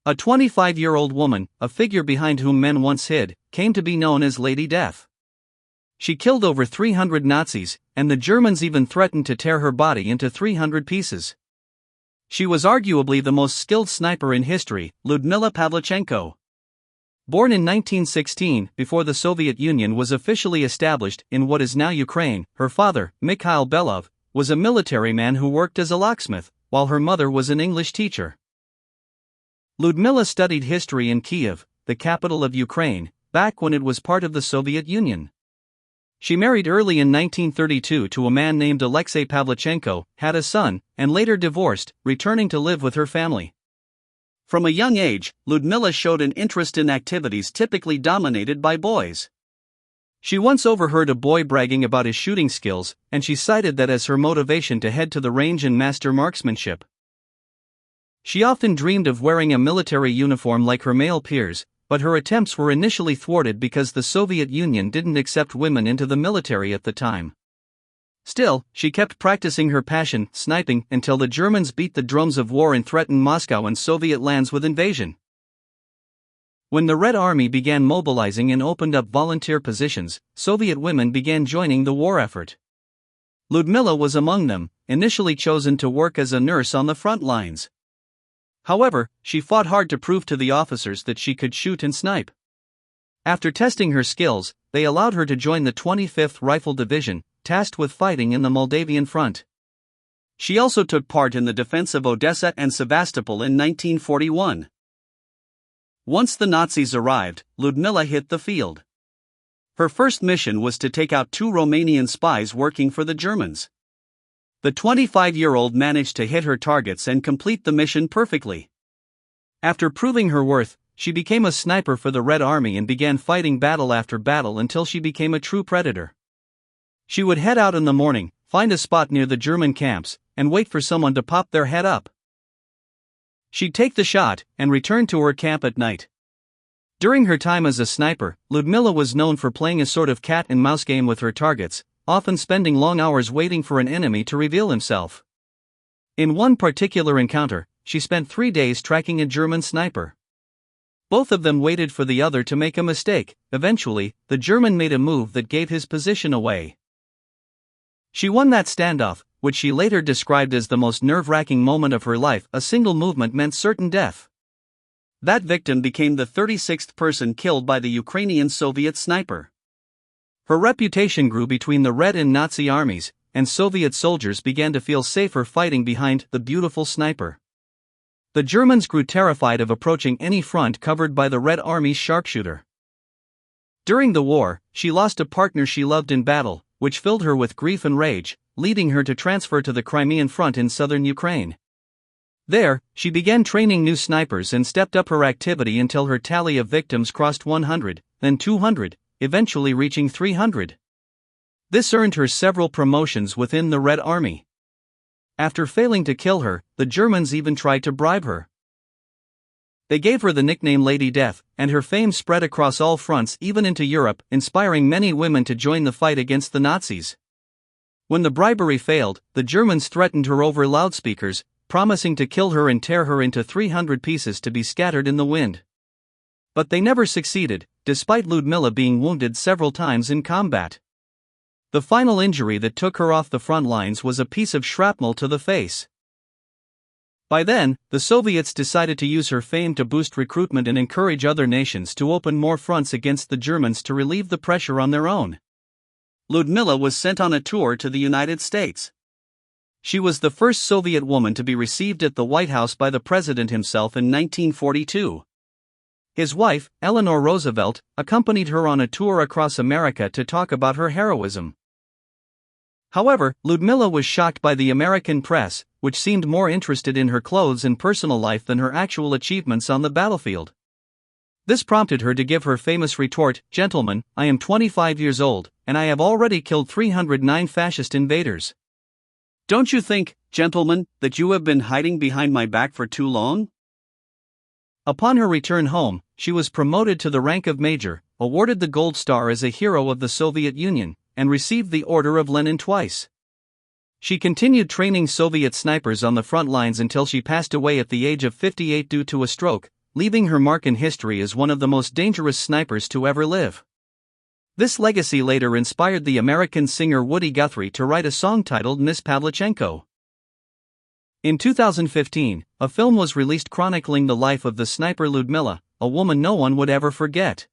A 25-year-old woman, a figure behind whom men once hid, came to be known as Lady Death. She killed over 300 Nazis, and the Germans even threatened to tear her body into 300 pieces. She was arguably the most skilled sniper in history, Lyudmila Pavlichenko. Born in 1916, before the Soviet Union was officially established in what is now Ukraine, her father, Mikhail Belov, was a military man who worked as a locksmith, while her mother was an English teacher. Lyudmila studied history in Kiev, the capital of Ukraine, back when it was part of the Soviet Union. She married early in 1932 to a man named Alexei Pavlichenko, had a son, and later divorced, returning to live with her family. From a young age, Lyudmila showed an interest in activities typically dominated by boys. She once overheard a boy bragging about his shooting skills, and she cited that as her motivation to head to the range and master marksmanship. She often dreamed of wearing a military uniform like her male peers, but her attempts were initially thwarted because the Soviet Union didn't accept women into the military at the time. Still, she kept practicing her passion, sniping, until the Germans beat the drums of war and threatened Moscow and Soviet lands with invasion. When the Red Army began mobilizing and opened up volunteer positions, Soviet women began joining the war effort. Lyudmila was among them, initially chosen to work as a nurse on the front lines. However, she fought hard to prove to the officers that she could shoot and snipe. After testing her skills, they allowed her to join the 25th Rifle Division, tasked with fighting in the Moldavian front. She also took part in the defense of Odessa and Sevastopol in 1941. Once the Nazis arrived, Lyudmila hit the field. Her first mission was to take out 2 Romanian spies working for the Germans. The 25-year-old managed to hit her targets and complete the mission perfectly. After proving her worth, she became a sniper for the Red Army and began fighting battle after battle until she became a true predator. She would head out in the morning, find a spot near the German camps, and wait for someone to pop their head up. She'd take the shot and return to her camp at night. During her time as a sniper, Lyudmila was known for playing a sort of cat-and-mouse game with her targets, often spending long hours waiting for an enemy to reveal himself. In one particular encounter, she spent 3 days tracking a German sniper. Both of them waited for the other to make a mistake. Eventually, the German made a move that gave his position away. She won that standoff, which she later described as the most nerve-wracking moment of her life. A single movement meant certain death. That victim became the 36th person killed by the Ukrainian Soviet sniper. Her reputation grew between the Red and Nazi armies, and Soviet soldiers began to feel safer fighting behind the beautiful sniper. The Germans grew terrified of approaching any front covered by the Red Army's sharpshooter. During the war, she lost a partner she loved in battle, which filled her with grief and rage, leading her to transfer to the Crimean front in southern Ukraine. There, she began training new snipers and stepped up her activity until her tally of victims crossed 100, then 200, eventually reaching 300. This earned her several promotions within the Red Army. After failing to kill her, the Germans even tried to bribe her. They gave her the nickname Lady Death, and her fame spread across all fronts, even into Europe, inspiring many women to join the fight against the Nazis. When the bribery failed, the Germans threatened her over loudspeakers, promising to kill her and tear her into 300 pieces to be scattered in the wind. But they never succeeded, despite Lyudmila being wounded several times in combat. The final injury that took her off the front lines was a piece of shrapnel to the face. By then, the Soviets decided to use her fame to boost recruitment and encourage other nations to open more fronts against the Germans to relieve the pressure on their own. Lyudmila was sent on a tour to the United States. She was the first Soviet woman to be received at the White House by the president himself in 1942. His wife, Eleanor Roosevelt, accompanied her on a tour across America to talk about her heroism. However, Lyudmila was shocked by the American press, which seemed more interested in her clothes and personal life than her actual achievements on the battlefield. This prompted her to give her famous retort, "Gentlemen, I am 25 years old, and I have already killed 309 fascist invaders. Don't you think, gentlemen, that you have been hiding behind my back for too long?" Upon her return home, she was promoted to the rank of major, awarded the Gold Star as a hero of the Soviet Union, and received the Order of Lenin twice. She continued training Soviet snipers on the front lines until she passed away at the age of 58 due to a stroke, leaving her mark in history as one of the most dangerous snipers to ever live. This legacy later inspired the American singer Woody Guthrie to write a song titled Miss Pavlichenko. In 2015, a film was released chronicling the life of the sniper Lyudmila, a woman no one would ever forget.